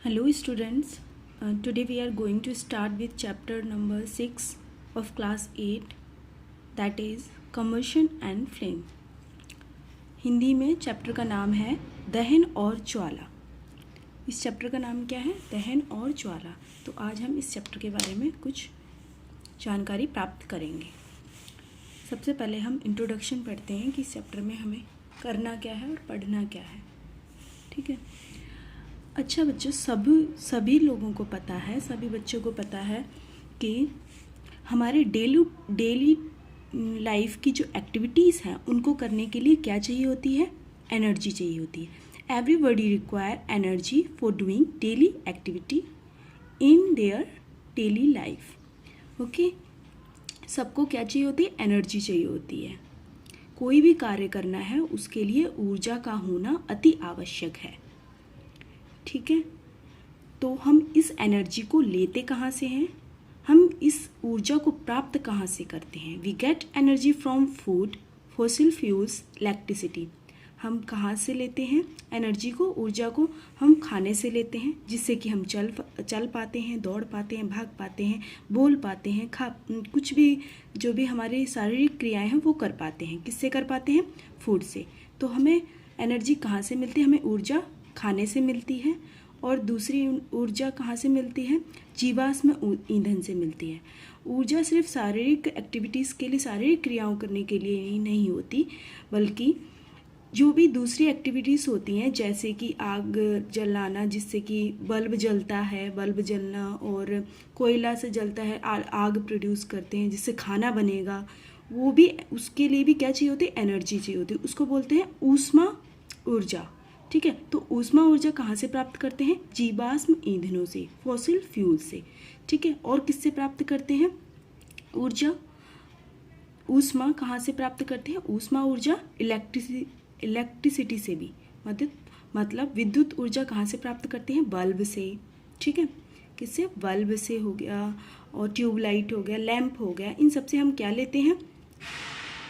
Hello students, today we are going to start with chapter number 6 of class 8, that is combustion and flame. Hindi में chapter का नाम है दहन और ज्वाला। इस चैप्टर का नाम क्या है? दहन और ज्वाला। तो आज हम इस चैप्टर के बारे में कुछ जानकारी प्राप्त करेंगे। सबसे पहले हम इंट्रोडक्शन पढ़ते हैं कि इस चैप्टर में हमें करना क्या है और पढ़ना क्या है। ठीक है। अच्छा बच्चों, सभी लोगों को पता है, सभी बच्चों को पता है कि हमारे डेली लाइफ की जो एक्टिविटीज़ हैं उनको करने के लिए क्या चाहिए होती है? एनर्जी चाहिए होती है। Everybody require energy for doing daily activity in their daily life. Okay, सबको क्या चाहिए होती है? एनर्जी चाहिए होती है। कोई भी कार्य करना है उसके लिए ऊर्जा का होना अति आवश्यक है। ठीक है। तो हम इस एनर्जी को लेते कहाँ से हैं? हम इस ऊर्जा को प्राप्त कहाँ से करते हैं? We get energy from food, fossil fuels, electricity. हम कहाँ से लेते हैं एनर्जी को? ऊर्जा को हम खाने से लेते हैं, जिससे कि हम चल पाते हैं, दौड़ पाते हैं, भाग पाते हैं, बोल पाते हैं, कुछ भी जो भी हमारी शारीरिक क्रियाएं हैं वो कर पाते हैं। किससे कर पाते हैं? फूड से। तो हमें एनर्जी कहाँ से मिलती है? हमें ऊर्जा खाने से मिलती है। और दूसरी ऊर्जा कहाँ से मिलती है? जीवाश्म ईंधन से मिलती है। ऊर्जा सिर्फ शारीरिक एक्टिविटीज़ के लिए, शारीरिक क्रियाओं करने के लिए ही नहीं होती, बल्कि जो भी दूसरी एक्टिविटीज़ होती हैं, जैसे कि आग जलाना, जिससे कि बल्ब जलता है, बल्ब जलना, और कोयला से जलता है, आग प्रोड्यूस करते हैं जिससे खाना बनेगा, वो भी उसके लिए भी क्या चाहिए होती है? एनर्जी चाहिए होती है। उसको बोलते हैं ऊष्मा ऊर्जा। ठीक है। तो ऊष्मा ऊर्जा कहाँ से प्राप्त करते हैं? जीवाश्म ईंधनों से, फॉसिल फ्यूल से। ठीक है। और किससे प्राप्त करते हैं ऊर्जा? ऊष्मा कहाँ से प्राप्त करते हैं? ऊष्मा ऊर्जा इलेक्ट्रिसिटी से भी, मतलब विद्युत ऊर्जा कहाँ से प्राप्त करते हैं? बल्ब से। ठीक है। किससे? बल्ब से हो गया, और ट्यूबलाइट हो गया, लैंप हो गया, इन सब से हम क्या लेते हैं?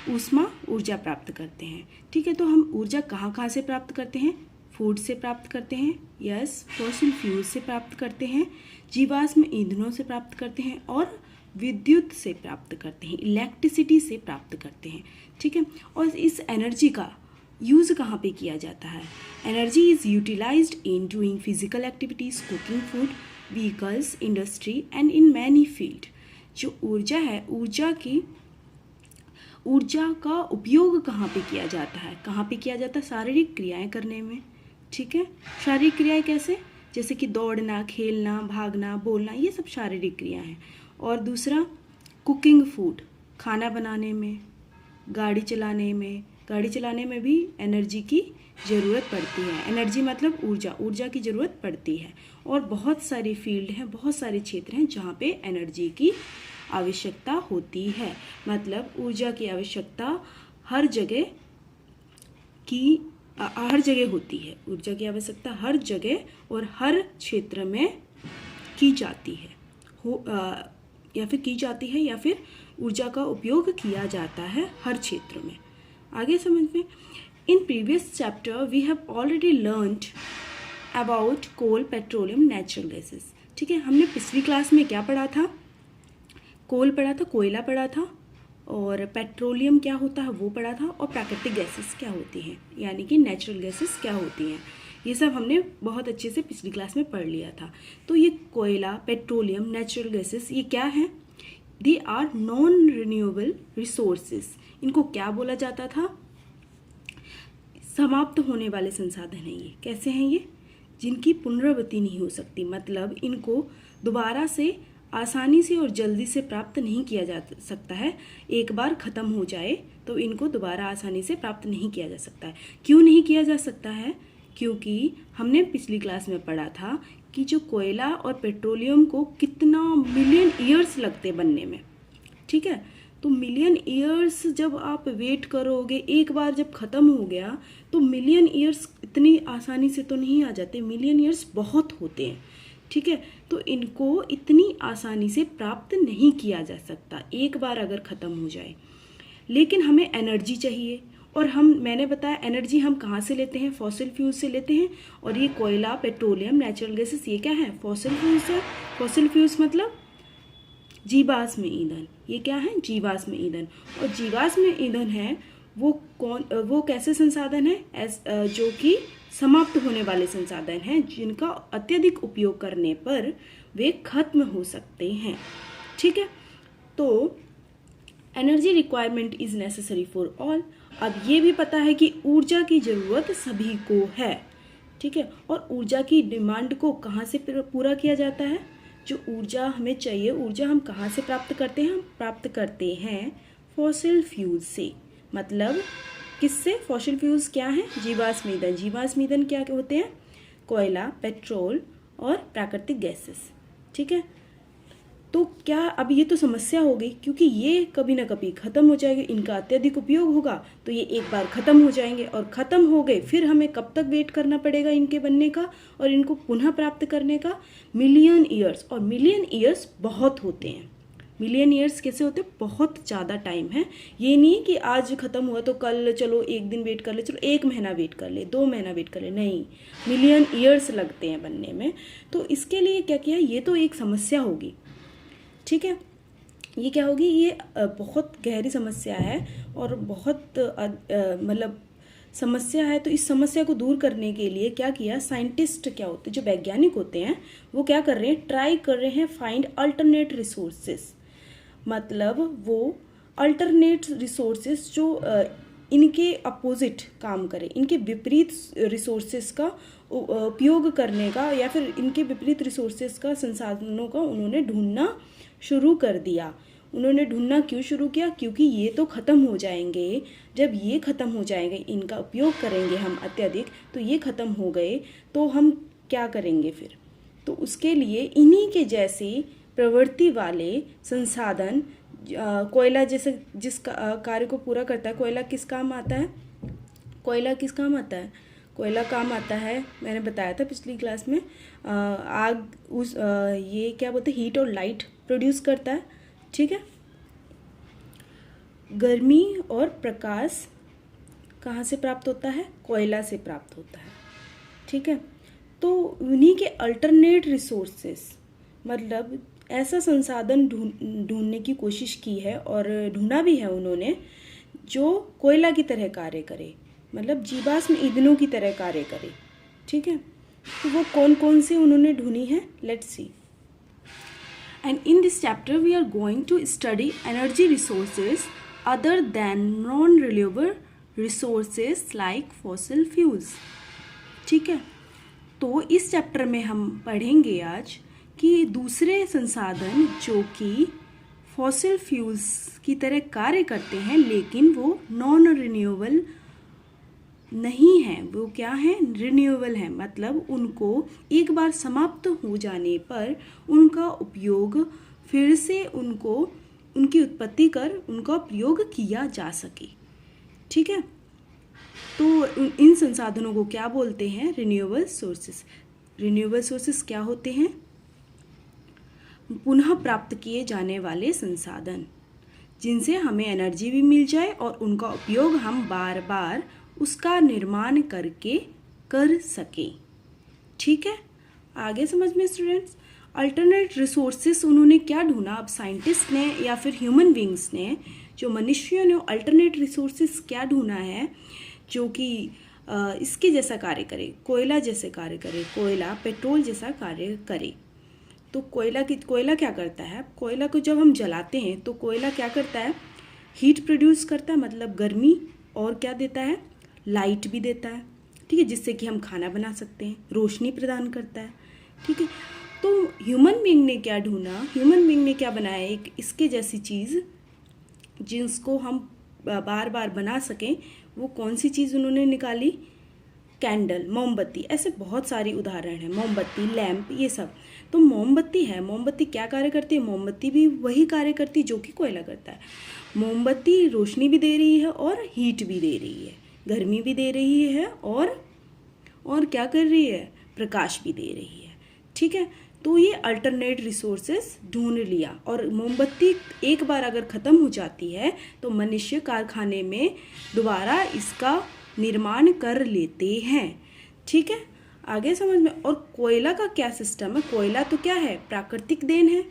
ऊष्मा ऊर्जा प्राप्त करते हैं। ठीक है। तो हम ऊर्जा कहाँ कहाँ से प्राप्त करते हैं? फूड से प्राप्त करते हैं, यस, फॉसिल फ्यूल से प्राप्त करते हैं, जीवाश्म ईंधनों से प्राप्त करते हैं, और विद्युत से प्राप्त करते हैं, इलेक्ट्रिसिटी से प्राप्त करते हैं। ठीक है। और इस एनर्जी का यूज़ कहाँ पे किया जाता है? Energy is utilized in doing physical activities, cooking food, vehicles, industry and in many field. जो ऊर्जा है, ऊर्जा का उपयोग कहाँ पे किया जाता है? कहाँ पे किया जाता है? शारीरिक क्रियाएं करने में। ठीक है। शारीरिक क्रियाएं कैसे? जैसे कि दौड़ना, खेलना, भागना, बोलना, ये सब शारीरिक क्रिया हैं। और दूसरा कुकिंग फूड, खाना बनाने में, गाड़ी चलाने में भी एनर्जी की ज़रूरत पड़ती है। एनर्जी मतलब ऊर्जा की ज़रूरत पड़ती है। और बहुत सारी फील्ड हैं, बहुत सारे क्षेत्र हैं जहाँ पे एनर्जी की आवश्यकता होती है। मतलब ऊर्जा की आवश्यकता हर जगह होती है। ऊर्जा की आवश्यकता हर जगह और हर क्षेत्र में की जाती है, या फिर ऊर्जा का उपयोग किया जाता है हर क्षेत्र में। आगे समझ में। In previous chapter we have already learned about coal, petroleum, natural gases. ठीक है। हमने पिछली क्लास में क्या पढ़ा था? कोल पढ़ा था, कोयला पढ़ा था, और पेट्रोलियम क्या होता है वो पढ़ा था, और प्राकृतिक गैसेस क्या होती हैं, यानी कि नेचुरल गैसेस क्या होती हैं। ये सब हमने बहुत अच्छे से पिछली क्लास में पढ़ लिया था। तो ये कोयला, पेट्रोलियम, नेचुरल गैसेस, ये क्या है? They are non renewable resources. इनको क्या बोला जाता था? समाप्त होने वाले संसाधन हैं ये। कैसे हैं ये? जिनकी पुनरावृत्ति नहीं हो सकती, मतलब इनको दोबारा से आसानी से और जल्दी से प्राप्त नहीं किया जा सकता है। एक बार ख़त्म हो जाए तो इनको दोबारा आसानी से प्राप्त नहीं किया जा सकता है। क्यों नहीं किया जा सकता है? क्योंकि हमने पिछली क्लास में पढ़ा था कि जो कोयला और पेट्रोलियम को कितना मिलियन ईयर्स लगते बनने में। ठीक है। तो मिलियन ईयर्स जब आप वेट करोगे, एक बार जब ख़त्म हो गया तो मिलियन ईयर्स इतनी आसानी से तो नहीं आ जाते, मिलियन ईयर्स बहुत होते हैं। ठीक है। तो इनको इतनी आसानी से प्राप्त नहीं किया जा सकता एक बार अगर ख़त्म हो जाए। लेकिन हमें एनर्जी चाहिए, और मैंने बताया एनर्जी हम कहाँ से लेते हैं, फॉसिल फ्यूल से लेते हैं। और ये कोयला, पेट्रोलियम, नेचुरल गैसेस, ये क्या है, फॉसिल फ्यूल्स है। फॉसिल फ्यूल्स मतलब जीवाश्म ईंधन। ये क्या है, जीवाश्म ईंधन। और जीवाश्म ईंधन है वो कैसे संसाधन है, जो कि समाप्त होने वाले संसाधन हैं, जिनका अत्यधिक उपयोग करने पर वे खत्म हो सकते हैं। ठीक है, तो energy requirement is necessary for all. अब ये भी पता है कि ऊर्जा की ज़रूरत सभी को है। ठीक है, और ऊर्जा की डिमांड को कहाँ से पूरा किया जाता है, जो ऊर्जा हमें चाहिए, ऊर्जा हम कहाँ से प्राप्त करते हैं, हम प्राप्त करते हैं फॉसिल फ्यूल से। मतलब किससे, फॉसिल फ्यूल्स क्या हैं, जीवाश्म ईंधन। जीवाश्म ईंधन क्या होते हैं, कोयला, पेट्रोल और प्राकृतिक गैसेस। ठीक है, तो क्या अब ये तो समस्या हो गई, क्योंकि ये कभी ना कभी ख़त्म हो जाएंगे, इनका अत्यधिक उपयोग होगा तो ये एक बार ख़त्म हो जाएंगे। और ख़त्म हो गए फिर हमें कब तक वेट करना पड़ेगा इनके बनने का और इनको पुनः प्राप्त करने का, मिलियन ईयर्स। और मिलियन ईयर्स बहुत होते हैं। मिलियन ईयर्स कैसे होते हैं, बहुत ज़्यादा टाइम है। ये नहीं कि आज ख़त्म हुआ तो कल चलो एक दिन वेट कर ले, चलो एक महीना वेट कर ले, 2 महीना वेट कर ले, नहीं, मिलियन ईयर्स लगते हैं बनने में। तो इसके लिए क्या किया, ये तो एक समस्या होगी। ठीक है, ये क्या होगी, ये बहुत गहरी समस्या है और बहुत मतलब समस्या है। तो इस समस्या को दूर करने के लिए क्या किया, साइंटिस्ट क्या होते हैं, जो वैज्ञानिक होते हैं, वो क्या कर रहे हैं, ट्राई कर रहे हैं फाइंड अल्टरनेट रिसोर्सेस। मतलब वो अल्टरनेट रिसोर्सेस जो इनके अपोजिट काम करे, इनके विपरीत रिसोर्सेस का उपयोग करने का, या फिर इनके विपरीत रिसोर्सेस का, संसाधनों का उन्होंने ढूंढना शुरू कर दिया। उन्होंने ढूंढना क्यों शुरू किया, क्योंकि ये तो ख़त्म हो जाएंगे। जब ये ख़त्म हो जाएंगे, इनका उपयोग करेंगे हम अत्यधिक, तो ये ख़त्म हो गए तो हम क्या करेंगे फिर। तो उसके लिए इन्हीं के जैसे प्रवृत्ति वाले संसाधन, कोयला जैसे जिस कार्य को पूरा करता है, कोयला किस काम आता है, कोयला किस काम आता है, कोयला काम आता है, मैंने बताया था पिछली क्लास में, आग, ये क्या बोलते हैं, हीट और लाइट प्रोड्यूस करता है। ठीक है, गर्मी और प्रकाश कहाँ से प्राप्त होता है, कोयला से प्राप्त होता है। ठीक है, तो उन्हीं के अल्टरनेट रिसोर्सेस, मतलब ऐसा संसाधन ढूंढने की कोशिश की है और ढूंढा भी है उन्होंने, जो कोयला की तरह कार्य करे, मतलब जीवाश्म ईंधनों की तरह कार्य करे। ठीक है, तो वो कौन कौन से उन्होंने ढूंढी है, let's see. And in this chapter we are going to study energy resources other than non-renewable resources like fossil fuels. ठीक है, तो इस चैप्टर में हम पढ़ेंगे आज कि दूसरे संसाधन जो कि फॉसिल फ्यूल्स की तरह कार्य करते हैं लेकिन वो नॉन रिन्यूएबल नहीं है, वो क्या है, रिन्यूएबल है। मतलब उनको एक बार समाप्त हो जाने पर उनका उपयोग फिर से उनकी उत्पत्ति कर उनका प्रयोग किया जा सके। ठीक है, तो इन संसाधनों को क्या बोलते हैं, रिन्यूएबल सोर्सेस। रिन्यूएबल सोर्सेस क्या होते हैं, पुनः प्राप्त किए जाने वाले संसाधन, जिनसे हमें एनर्जी भी मिल जाए और उनका उपयोग हम बार बार उसका निर्माण करके कर सकें। ठीक है, आगे समझ में स्टूडेंट्स। अल्टरनेट रिसोर्सेस उन्होंने क्या ढूंढा, अब साइंटिस्ट ने या फिर ह्यूमन बींग्स ने, जो मनुष्यों ने अल्टरनेट रिसोर्सेस क्या ढूंढा है, जो कि इसके जैसा कार्य करे, कोयला जैसे कार्य करे, कोयला पेट्रोल जैसा कार्य करे। तो कोयला क्या करता है, कोयला को जब हम जलाते हैं तो कोयला क्या करता है, हीट प्रोड्यूस करता है, मतलब गर्मी, और क्या देता है, लाइट भी देता है। ठीक है, जिससे कि हम खाना बना सकते हैं, रोशनी प्रदान करता है। ठीक है, तो ह्यूमन बीइंग ने क्या ढूंढा, ह्यूमन बीइंग ने क्या बनाया, एक इसके जैसी चीज़ जिसको हम बार बार बना सकें। वो कौन सी चीज़ उन्होंने निकाली, कैंडल, मोमबत्ती। ऐसे बहुत सारी उदाहरण हैं, मोमबत्ती, लैंप, ये सब। तो मोमबत्ती है, मोमबत्ती क्या कार्य करती है, मोमबत्ती भी वही कार्य करती है जो कि कोयला करता है। मोमबत्ती रोशनी भी दे रही है और हीट भी दे रही है, गर्मी भी दे रही है और क्या कर रही है, प्रकाश भी दे रही है। ठीक है, तो ये अल्टरनेट रिसोर्सेज ढूंढ लिया, और मोमबत्ती एक बार अगर ख़त्म हो जाती है तो मनुष्य कारखाने में दोबारा इसका निर्माण कर लेते हैं। ठीक है, आगे समझ में। और कोयला का क्या सिस्टम है? कोयला तो क्या है? प्राकृतिक देन है,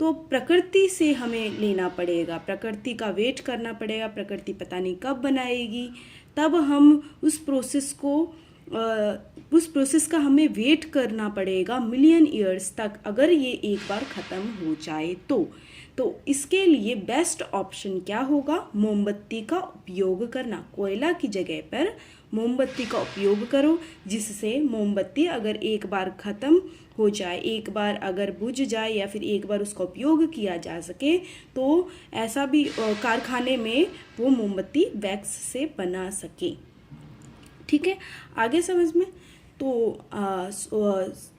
तो प्रकृति से हमें लेना पड़ेगा, प्रकृति का वेट करना पड़ेगा, प्रकृति पता नहीं कब बनाएगी, तब हम उस प्रोसेस का हमें वेट करना पड़ेगा मिलियन ईयर्स तक, अगर ये एक बार ख़त्म हो जाए तो इसके लिए बेस्ट ऑप्शन क्या होगा? मोमबत्ती का उपयोग करना। कोयला की जगह पर मोमबत्ती का उपयोग करो, जिससे मोमबत्ती अगर एक बार ख़त्म हो जाए, एक बार अगर बुझ जाए या फिर एक बार उसका उपयोग किया जा सके, तो ऐसा भी कारखाने में वो मोमबत्ती वैक्स से बना सके। ठीक है, आगे समझ में। तो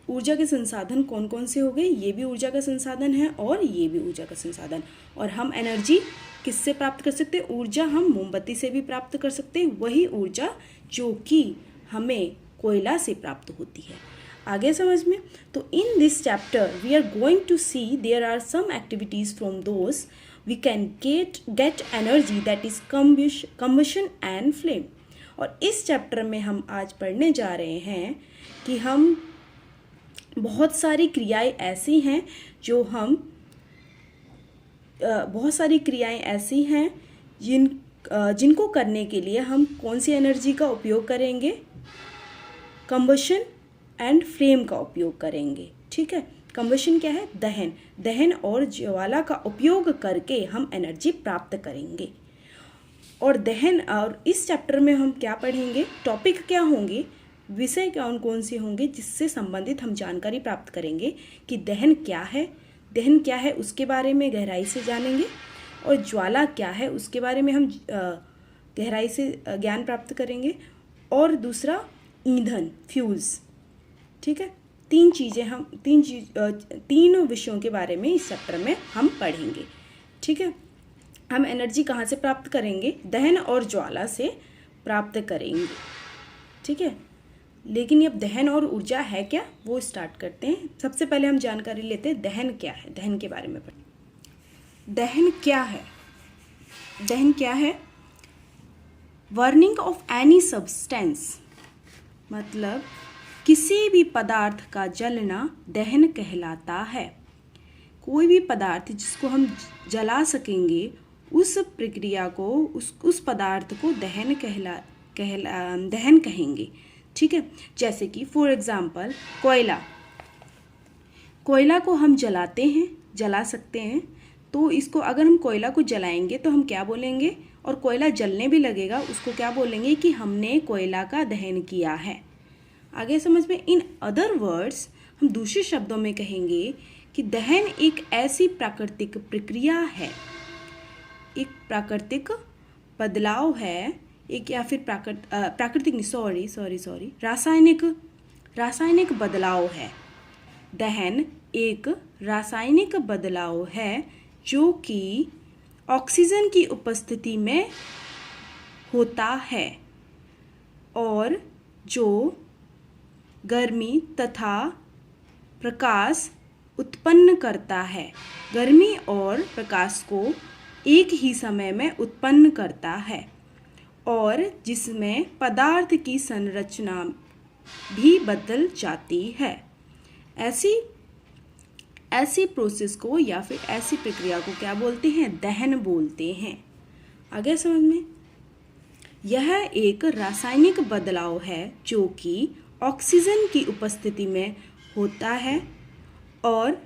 ऊर्जा के संसाधन कौन कौन से हो गए? ये भी ऊर्जा का संसाधन है और ये भी ऊर्जा का संसाधन। और हम एनर्जी किससे प्राप्त कर सकते हैं? ऊर्जा हम मोमबत्ती से भी प्राप्त कर सकते हैं, वही ऊर्जा जो कि हमें कोयला से प्राप्त होती है। आगे समझ में। तो in this chapter we are going to see there are some activities from those we can get energy, that is combustion and flame. और इस चैप्टर में हम आज पढ़ने जा रहे हैं कि हम बहुत सारी क्रियाएं ऐसी हैं जो हम बहुत सारी क्रियाएं ऐसी हैं जिनको करने के लिए हम कौन सी एनर्जी का उपयोग करेंगे? कंबशन एंड फ्लेम का उपयोग करेंगे। ठीक है, कंबशन क्या है? दहन और ज्वाला का उपयोग करके हम एनर्जी प्राप्त करेंगे। और इस चैप्टर में हम क्या पढ़ेंगे? टॉपिक क्या होंगे, विषय कौन से होंगे जिससे संबंधित हम जानकारी प्राप्त करेंगे कि दहन क्या है उसके बारे में गहराई से जानेंगे, और ज्वाला क्या है उसके बारे में हम गहराई से ज्ञान प्राप्त करेंगे, और दूसरा ईंधन, फ्यूल्स। ठीक है, तीन विषयों के बारे में इस चैप्टर में हम पढ़ेंगे। ठीक है, हम एनर्जी कहाँ से प्राप्त करेंगे? दहन और ज्वाला से प्राप्त करेंगे। ठीक है, लेकिन अब दहन और ऊर्जा है क्या, वो स्टार्ट करते हैं। सबसे पहले हम जानकारी लेते हैं दहन क्या है, दहन के बारे में पढ़ें। दहन क्या है? बर्निंग ऑफ एनी सब्सटेंस, मतलब किसी भी पदार्थ का जलना दहन कहलाता है। कोई भी पदार्थ जिसको हम जला सकेंगे, उस प्रक्रिया को, उस पदार्थ को दहन कहेंगे। ठीक है, जैसे कि फॉर एग्जाम्पल कोयला को हम जला सकते हैं। तो इसको अगर हम कोयला को जलाएंगे तो हम क्या बोलेंगे? और कोयला जलने भी लगेगा, उसको क्या बोलेंगे? कि हमने कोयला का दहन किया है। आगे समझ में। इन अदर वर्ड्स, हम दूसरे शब्दों में कहेंगे कि दहन एक ऐसी प्राकृतिक प्रक्रिया है, एक प्राकृतिक बदलाव है, एक या फिर रासायनिक बदलाव है। दहन एक रासायनिक बदलाव है जो कि ऑक्सीजन की उपस्थिति में होता है और जो गर्मी तथा प्रकाश उत्पन्न करता है। गर्मी और प्रकाश को एक ही समय में उत्पन्न करता है और जिसमें पदार्थ की संरचना भी बदल जाती है। ऐसी प्रोसेस को या फिर ऐसी प्रक्रिया को क्या बोलते हैं? दहन बोलते हैं। आगे समझ में। यह एक रासायनिक बदलाव है जो कि ऑक्सीजन की उपस्थिति में होता है और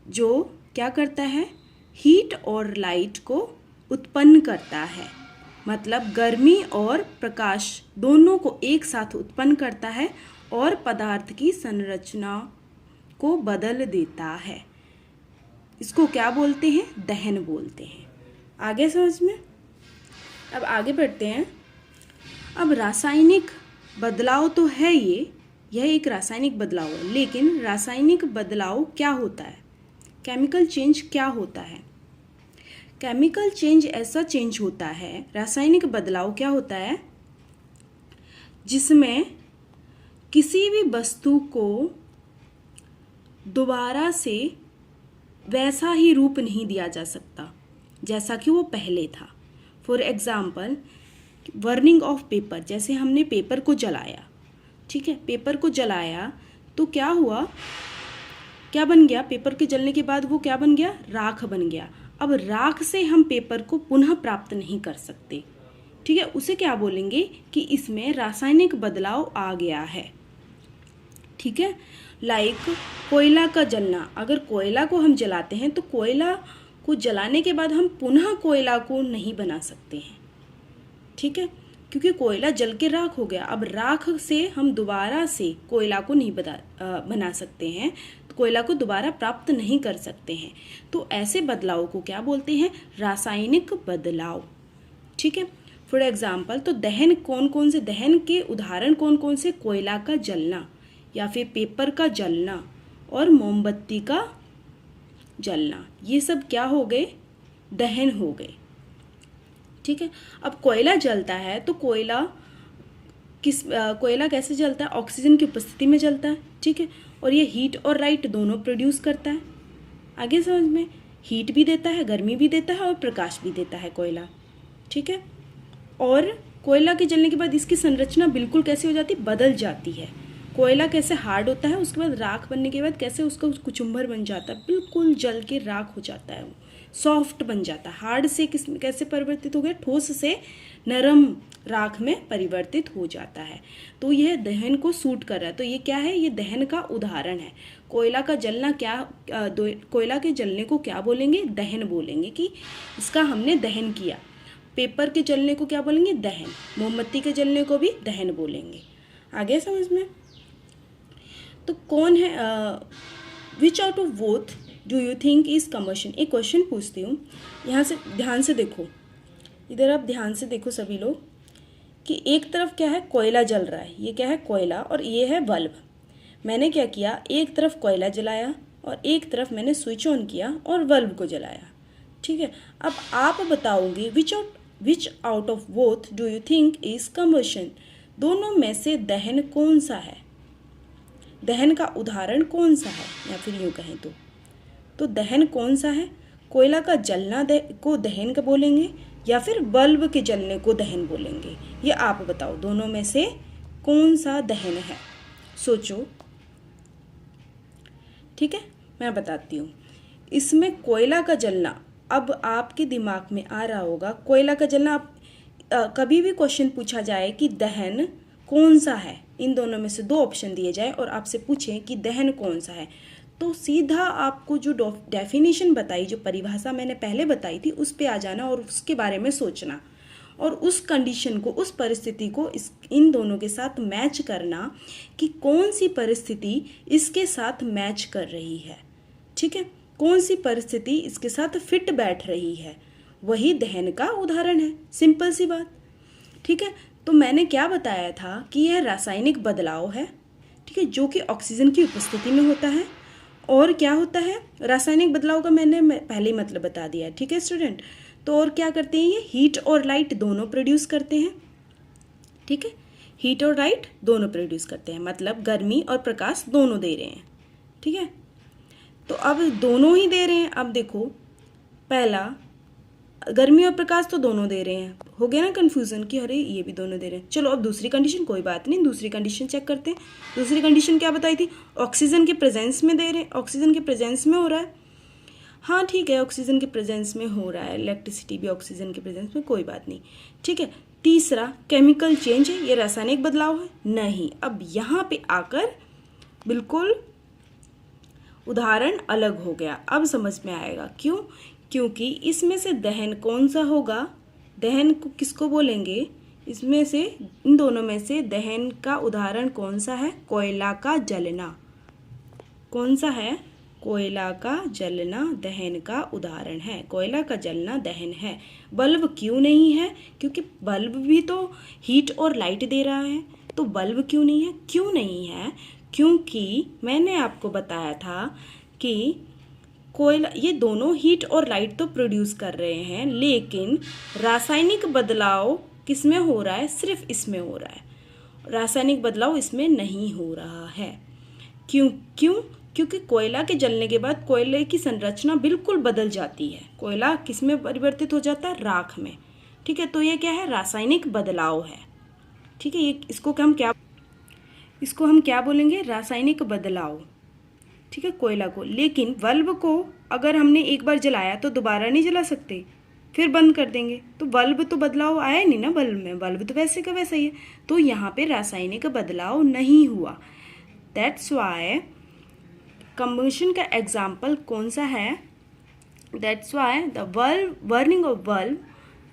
जो क्या करता है? हीट और लाइट को उत्पन्न करता है। मतलब गर्मी और प्रकाश दोनों को एक साथ उत्पन्न करता है और पदार्थ की संरचना को बदल देता है। इसको क्या बोलते हैं? दहन बोलते हैं। आगे समझ में। अब आगे बढ़ते हैं। अब रासायनिक बदलाव तो है यह एक रासायनिक बदलाव है, लेकिन रासायनिक बदलाव क्या होता है? केमिकल चेंज क्या होता है? केमिकल चेंज ऐसा चेंज होता है, रासायनिक बदलाव क्या होता है जिसमें किसी भी वस्तु को दोबारा से वैसा ही रूप नहीं दिया जा सकता जैसा कि वो पहले था। For example burning of paper, जैसे हमने पेपर को जलाया, ठीक है, पेपर को जलाया तो क्या हुआ, क्या बन गया, पेपर के जलने के बाद वो क्या बन गया, राख बन गया। अब राख से हम पेपर को पुनः प्राप्त नहीं कर सकते, ठीक है, उसे क्या बोलेंगे कि इसमें रासायनिक बदलाव आ गया है, ठीक है। लाइक कोयला का जलना, अगर कोयला को हम जलाते हैं तो कोयला को जलाने के बाद हम पुनः कोयला को नहीं बना सकते हैं, ठीक है, क्योंकि कोयला जल के राख हो गया। अब राख से हम दोबारा से कोयला को नहीं बना सकते हैं, तो कोयला को दोबारा प्राप्त नहीं कर सकते हैं। तो ऐसे बदलाव को क्या बोलते हैं, रासायनिक बदलाव, ठीक है। फॉर एग्जाम्पल तो दहन कौन कौन से, दहन के उदाहरण कौन कौन से, कोयला का जलना या फिर पेपर का जलना और मोमबत्ती का जलना, ये सब क्या हो गए, दहन हो गए, ठीक है। अब कोयला जलता है तो कोयला कैसे जलता है, ऑक्सीजन की उपस्थिति में जलता है, ठीक है, और ये हीट और लाइट दोनों प्रोड्यूस करता है। आगे समझ में, हीट भी देता है, गर्मी भी देता है और प्रकाश भी देता है कोयला, ठीक है। और कोयला के जलने के बाद इसकी संरचना बिल्कुल कैसे हो जाती है, बदल जाती है। कोयला कैसे हार्ड होता है, उसके बाद राख बनने के बाद कैसे उसका कुचुम्बर बन जाता है, बिल्कुल जल के राख हो जाता है, वो सॉफ्ट बन जाता है। हार्ड से कैसे परिवर्तित हो गया, ठोस से नरम राख में परिवर्तित हो जाता है। तो यह दहन को सूट कर रहा है, तो ये क्या है, ये दहन का उदाहरण है। कोयला का जलना कोयला के जलने को क्या बोलेंगे, दहन बोलेंगे, कि इसका हमने दहन किया। पेपर के जलने को क्या बोलेंगे, दहन। मोमबत्ती के जलने को भी दहन बोलेंगे। आगे समझ में। तो कौन है, विच out of both do you think is combustion. एक क्वेश्चन पूछती हूँ, यहाँ से ध्यान से देखो, इधर आप ध्यान से देखो सभी लोग, कि एक तरफ क्या है, कोयला जल रहा है, ये क्या है, कोयला, और ये है बल्ब। मैंने क्या किया, एक तरफ कोयला जलाया और एक तरफ मैंने स्विच ऑन किया और बल्ब को जलाया, ठीक है। अब आप बताओगे विच out of both do you think is combustion. दोनों में से दहन कौन सा है, दहन का उदाहरण कौन सा है, या फिर यूँ कहें तो दहन कौन सा है, कोयला का जलना को दहन का बोलेंगे या फिर बल्ब के जलने को दहन बोलेंगे, ये आप बताओ, दोनों में से कौन सा दहन है, सोचो, ठीक है। मैं बताती हूँ, इसमें कोयला का जलना, अब आपके दिमाग में आ रहा होगा कोयला का जलना। आप कभी भी क्वेश्चन पूछा जाए कि दहन कौन सा है, इन दोनों में से दो ऑप्शन दिए जाए और आपसे पूछें कि दहन कौन सा है, तो सीधा आपको जो डेफिनेशन बताई, जो परिभाषा मैंने पहले बताई थी, उस पे आ जाना और उसके बारे में सोचना और उस कंडीशन को, उस परिस्थिति को इन दोनों के साथ मैच करना कि कौन सी परिस्थिति इसके साथ मैच कर रही है, ठीक है, कौन सी परिस्थिति इसके साथ फिट बैठ रही है, वही दहन का उदाहरण है। सिंपल सी बात, ठीक है। तो मैंने क्या बताया था कि यह रासायनिक बदलाव है, ठीक है, जो कि ऑक्सीजन की उपस्थिति में होता है। और क्या होता है रासायनिक बदलाव का, मैंने पहले ही मतलब बता दिया है, ठीक है स्टूडेंट। तो और क्या करते हैं, ये हीट और लाइट दोनों प्रोड्यूस करते हैं, ठीक है, हीट और लाइट दोनों प्रोड्यूस करते हैं, मतलब गर्मी और प्रकाश दोनों दे रहे हैं, ठीक है। तो अब दोनों ही दे रहे हैं। अब देखो, पहला गर्मी और प्रकाश तो दोनों दे रहे हैं, हो गया ना कन्फ्यूज़न कि अरे ये भी दोनों दे रहे हैं। चलो अब दूसरी कंडीशन, कोई बात नहीं, दूसरी कंडीशन चेक करते हैं। दूसरी कंडीशन क्या बताई थी, ऑक्सीजन के प्रेजेंस में दे रहे हैं, ऑक्सीजन के प्रेजेंस में हो रहा है, हाँ ठीक है, ऑक्सीजन के प्रेजेंस में हो रहा है, इलेक्ट्रिसिटी भी ऑक्सीजन के प्रेजेंस में, कोई बात नहीं, ठीक है। तीसरा केमिकल चेंज है, ये रासायनिक बदलाव है, नहीं। अब यहाँ पे आकर बिल्कुल उदाहरण अलग हो गया, अब समझ में आएगा क्यों, क्योंकि इसमें से दहन कौन सा होगा, दहन को किसको बोलेंगे, इसमें से इन दोनों में से दहन का उदाहरण कौन सा है, कोयला का जलना। कौन सा है, कोयला का जलना दहन का उदाहरण है, कोयला का जलना दहन है। बल्ब क्यों नहीं है, क्योंकि बल्ब भी तो हीट और लाइट दे रहा है, तो बल्ब क्यों नहीं है, क्यों नहीं है, क्योंकि मैंने आपको बताया था कि कोयला, ये दोनों हीट और लाइट तो प्रोड्यूस कर रहे हैं, लेकिन रासायनिक बदलाव किस में हो रहा है, सिर्फ इसमें हो रहा है, रासायनिक बदलाव इसमें नहीं हो रहा है। क्यों, क्योंकि कोयला के जलने के बाद कोयले की संरचना बिल्कुल बदल जाती है। कोयला किस में परिवर्तित हो जाता है? राख में। ठीक है, तो ये क्या है? रासायनिक बदलाव है। ठीक है, ये इसको हम क्या बोलेंगे? रासायनिक बदलाव। ठीक है, कोयला को। लेकिन बल्ब को अगर हमने एक बार जलाया तो दोबारा नहीं जला सकते, फिर बंद कर देंगे, तो बल्ब तो बदलाव आया नहीं ना बल्ब में, बल्ब तो वैसे का वैसा ही है। तो यहाँ पे रासायनिक बदलाव नहीं हुआ। दैट्स वाई कंबशन का एग्जाम्पल कौन सा है? That's why the burning of bulb.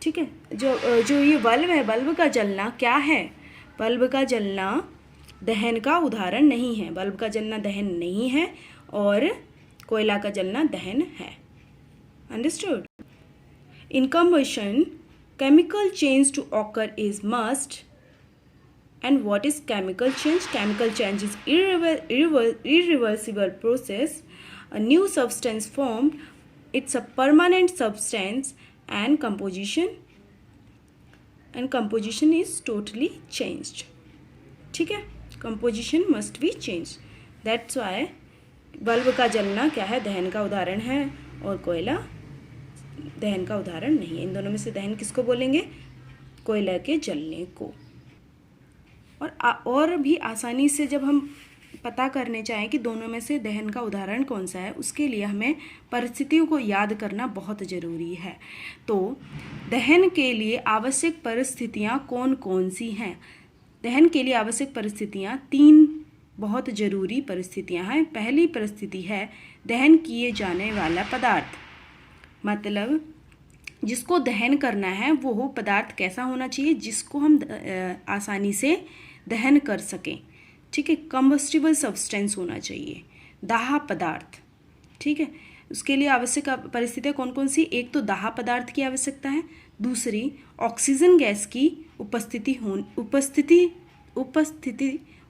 ठीक है, जो ये बल्ब है, बल्ब का जलना क्या है? बल्ब का जलना दहन का उदाहरण नहीं है। बल्ब का जलना दहन नहीं है और कोयला का जलना दहन है। Understood? In combustion chemical change to occur is must. And what is chemical change? Chemical change is irreversible process. A new substance formed. It's a permanent substance and composition is totally changed. ठीक है, composition must be changed. That's why bulb का जलना क्या है? दहन का उदाहरण है और कोयला दहन का उदाहरण नहीं है। इन दोनों में से दहन किसको बोलेंगे? कोयला के जलने को। और भी आसानी से जब हम पता करने चाहें कि दोनों में से दहन का उदाहरण कौन सा है, उसके लिए हमें परिस्थितियों को याद करना बहुत ज़रूरी है। तो दहन के लिए आवश्यक परिस्थितियाँ कौन कौन सी हैं? दहन के लिए आवश्यक परिस्थितियाँ 3 बहुत ज़रूरी परिस्थितियाँ हैं। पहली परिस्थिति है दहन किए जाने वाला पदार्थ, मतलब जिसको दहन करना है वो पदार्थ कैसा होना चाहिए? जिसको हम आसानी से दहन कर सकें। ठीक है, कंबस्टिबल सब्सटेंस होना चाहिए, दाह पदार्थ। ठीक है, उसके लिए आवश्यक परिस्थितियाँ कौन कौन सी? एक तो दाह पदार्थ की आवश्यकता है, दूसरी ऑक्सीजन गैस की उपस्थिति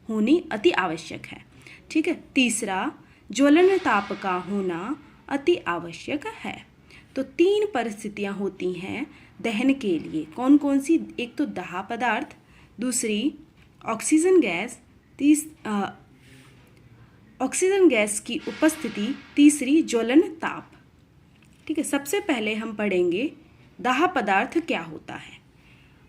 होनी अति आवश्यक है। ठीक है, तीसरा ज्वलन ताप का होना अति आवश्यक है। तो 3 परिस्थितियाँ होती हैं दहन के लिए। कौन कौन सी? एक तो दाह पदार्थ, दूसरी ऑक्सीजन गैस की उपस्थिति, तीसरी ज्वलन ताप। ठीक है, सबसे पहले हम पढ़ेंगे दाह पदार्थ क्या होता है।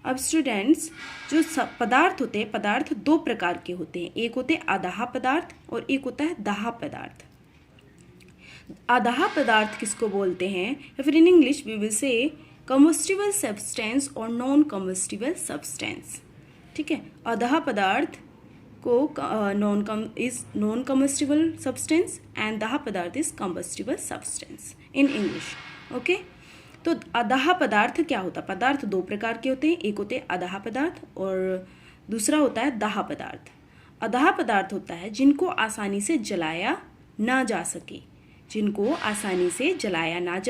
अब स्टूडेंट्स, जो पदार्थ होते हैं, पदार्थ 2 प्रकार के होते हैं। एक होते हैं अदाह पदार्थ और एक होता है दाह पदार्थ। अदाह पदार्थ किसको बोलते हैं? या फिर in English we will say combustible substance और नॉन कम्बस्टिबल सब्सटेंस। ठीक है, अदाह पदार्थ को नॉन कम्बस्टिबल सब्सटेंस एंड दाह पदार्थ is combustible substance in English. Okay, तो अदाह पदार्थ क्या होता है? पदार्थ 2 प्रकार के होते हैं। एक होते हैं अदाह पदार्थ और दूसरा होता है दाह पदार्थ। अदाह पदार्थ होता है जिनको आसानी से जलाया ना जा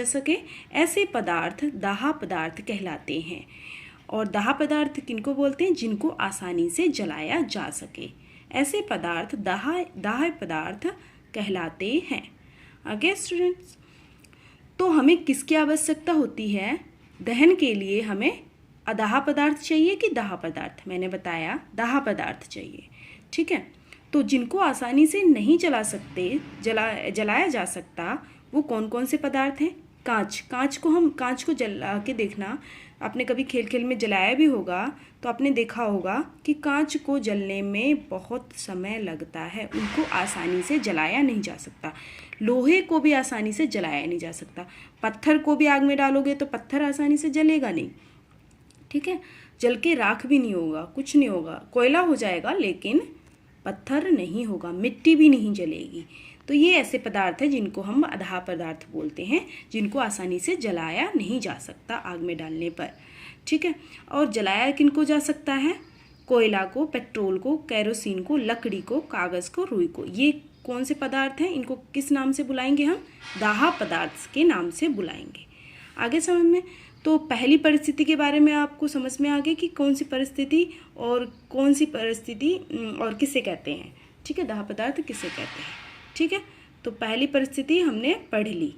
सके, ऐसे पदार्थ दाह पदार्थ कहलाते हैं। और दाह पदार्थ किनको बोलते हैं? जिनको आसानी से जलाया जा सके, ऐसे पदार्थ दाह पदार्थ कहलाते हैं। आगे स्टूडेंट्स, तो हमें किसकी आवश्यकता होती है? दहन के लिए हमें अदाह पदार्थ चाहिए कि दाह पदार्थ? मैंने बताया दाह पदार्थ चाहिए। ठीक है, तो जिनको आसानी से नहीं जलाया जा सकता वो कौन कौन से पदार्थ हैं? कांच को जला के देखना, आपने कभी खेल में जलाया भी होगा तो आपने देखा होगा कि कांच को जलने में बहुत समय लगता है, उनको आसानी से जलाया नहीं जा सकता। लोहे को भी आसानी से जलाया नहीं जा सकता। पत्थर को भी आग में डालोगे तो पत्थर आसानी से जलेगा नहीं। ठीक है, जल के राख भी नहीं होगा, कुछ नहीं होगा, कोयला हो जाएगा लेकिन पत्थर नहीं होगा, मिट्टी भी नहीं जलेगी। तो ये ऐसे पदार्थ हैं जिनको हम अदाह पदार्थ बोलते हैं, जिनको आसानी से जलाया नहीं जा सकता आग में डालने पर। ठीक है, और जलाया किनको जा सकता है? कोयला को, पेट्रोल को, केरोसिन को, लकड़ी को, कागज़ को, रुई को। ये कौन से पदार्थ हैं? इनको किस नाम से बुलाएंगे हम? दाह पदार्थ के नाम से बुलाएंगे। आगे समझ में, तो पहली परिस्थिति के बारे में आपको समझ में आ गया कि कौन सी परिस्थिति और किसे कहते हैं। ठीक है, दाह पदार्थ किसे कहते हैं। ठीक है, तो पहली परिस्थिति हमने पढ़ ली।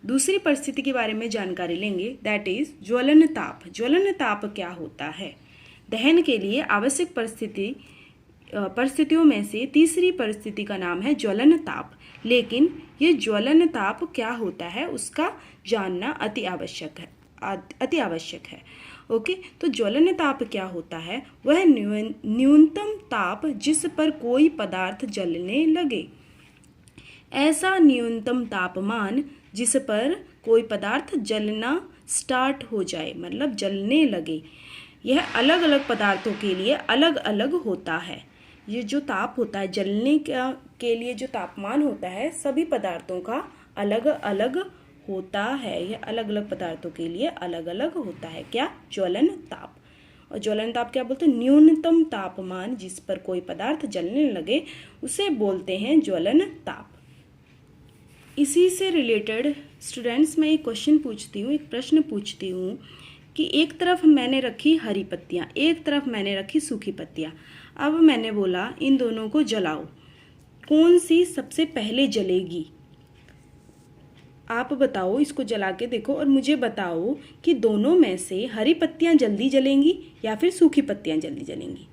दूसरी परिस्थिति के बारे में जानकारी लेंगे, दैट इज ज्वलन ताप। ज्वलन ताप क्या होता है? दहन के लिए आवश्यक परिस्थितियों में से तीसरी परिस्थिति का नाम है ज्वलन ताप। लेकिन ये ज्वलन ताप क्या होता है उसका जानना अति आवश्यक है। ओके, तो ज्वलन ताप क्या होता है? वह न्यूनतम ताप जिस पर कोई पदार्थ जलने लगे। ऐसा न्यूनतम तापमान जिस पर कोई पदार्थ जलना स्टार्ट हो जाए, मतलब जलने लगे, यह अलग अलग पदार्थों के लिए अलग अलग होता है। ये जो ताप होता है, जलने के लिए जो तापमान होता है, सभी पदार्थों का अलग अलग होता है। यह अलग अलग पदार्थों के लिए अलग अलग होता है। क्या? ज्वलन ताप। और ज्वलन ताप क्या बोलते हैं? न्यूनतम तापमान जिस पर कोई पदार्थ जलने लगे उसे बोलते हैं ज्वलन ताप। इसी से रिलेटेड स्टूडेंट्स, मैं एक क्वेश्चन पूछती हूँ, एक प्रश्न पूछती हूँ कि एक तरफ मैंने रखी हरी पत्तियाँ, एक तरफ मैंने रखी सूखी पत्तियाँ। अब मैंने बोला इन दोनों को जलाओ, कौन सी सबसे पहले जलेगी? आप बताओ, इसको जला के देखो और मुझे बताओ कि दोनों में से हरी पत्तियाँ जल्दी जलेंगी या फिर सूखी पत्तियाँ जल्दी जलेंगी।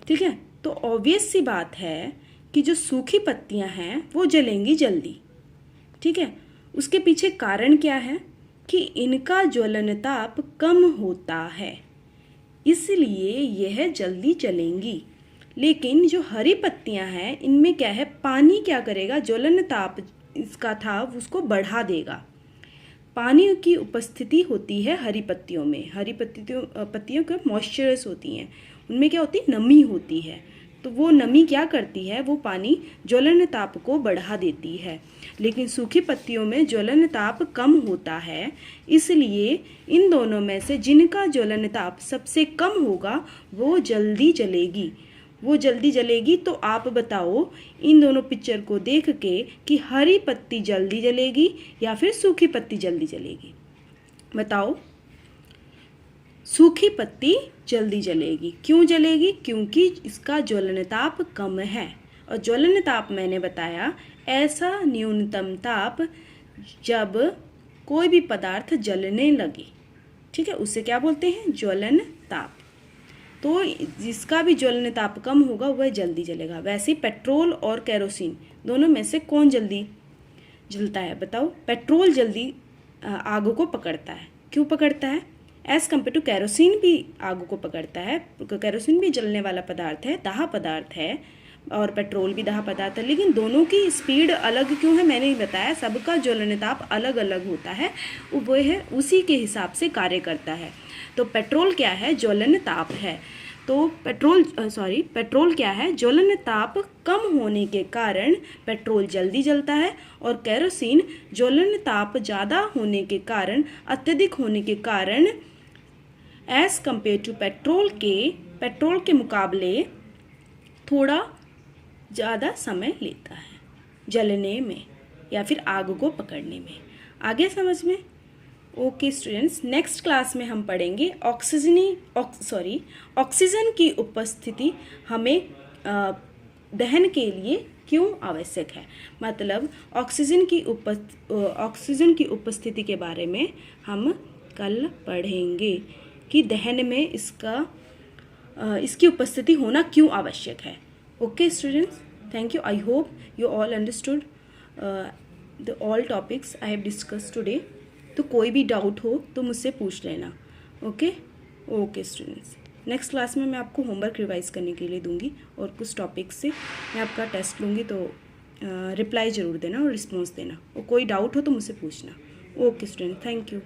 ठीक है, तो ऑब्वियस सी बात है कि जो सूखी पत्तियाँ हैं वो जलेंगी जल्दी। ठीक है, उसके पीछे कारण क्या है? कि इनका ज्वलन ताप कम होता है, इसलिए यह जल्दी जलेंगी। लेकिन जो हरी पत्तियां हैं, इनमें क्या है, पानी क्या करेगा, ज्वलन ताप इसका था उसको बढ़ा देगा। पानी की उपस्थिति होती है हरी पत्तियों में। हरी पत्तियों के मॉइस्चरस होती हैं, उनमें क्या होती है, नमी होती है। तो वो नमी क्या करती है, वो पानी ज्वलन ताप को बढ़ा देती है। लेकिन सूखी पत्तियों में ज्वलन ताप कम होता है, इसलिए इन दोनों में से जिनका ज्वलन ताप सबसे कम होगा वो जल्दी जलेगी। वो जल्दी जलेगी। तो आप बताओ इन दोनों पिक्चर को देख के कि हरी पत्ती जल्दी जलेगी या फिर सूखी पत्ती जल्दी जलेगी? बताओ। सूखी पत्ती जल्दी जलेगी। क्यों जलेगी? क्योंकि इसका ज्वलन ताप कम है। और ज्वलन ताप मैंने बताया ऐसा न्यूनतम ताप जब कोई भी पदार्थ जलने लगे। ठीक है, उसे क्या बोलते हैं? ज्वलन ताप। तो जिसका भी ज्वलन ताप कम होगा वह जल्दी जलेगा। वैसे पेट्रोल और केरोसिन दोनों में से कौन जल्दी जलता है? बताओ। पेट्रोल जल्दी आग को पकड़ता है। क्यों पकड़ता है? एज़ कम्पेयर टू केरोसिन भी आग को पकड़ता है। केरोसिन भी जलने वाला पदार्थ है, दाह पदार्थ है, और पेट्रोल भी दाह पदार्थ है। लेकिन दोनों की स्पीड अलग क्यों है? मैंने ही बताया, सबका ज्वलन ताप अलग अलग होता है, वो है उसी के हिसाब से कार्य करता है। तो पेट्रोल क्या है? ज्वलन ताप है। तो पेट्रोल क्या है? ज्वलन ताप कम होने के कारण पेट्रोल जल्दी जलता है, और केरोसिन ज्वलन ताप ज़्यादा होने के कारण, अत्यधिक होने के कारण, एज़ कम्पेयर टू पेट्रोल के मुकाबले थोड़ा ज़्यादा समय लेता है जलने में या फिर आग को पकड़ने में। आगे समझ में? ओके स्टूडेंट्स, नेक्स्ट क्लास में हम पढ़ेंगे ऑक्सीजन की उपस्थिति हमें दहन के लिए क्यों आवश्यक है। मतलब ऑक्सीजन की उपस्थिति के बारे में हम कल पढ़ेंगे कि दहन में इसकी उपस्थिति होना क्यों आवश्यक है। Okay students, thank you. I hope you all understood the all topics I have discussed today. तो कोई भी डाउट हो तो मुझसे पूछ लेना। ओके स्टूडेंट्स, नेक्स्ट क्लास में मैं आपको होमवर्क रिवाइज करने के लिए दूंगी, और कुछ टॉपिक्स से मैं आपका टेस्ट लूँगी, तो रिप्लाई ज़रूर देना और रिस्पॉन्स देना, और कोई डाउट हो तो मुझसे पूछना। Okay student, thank you.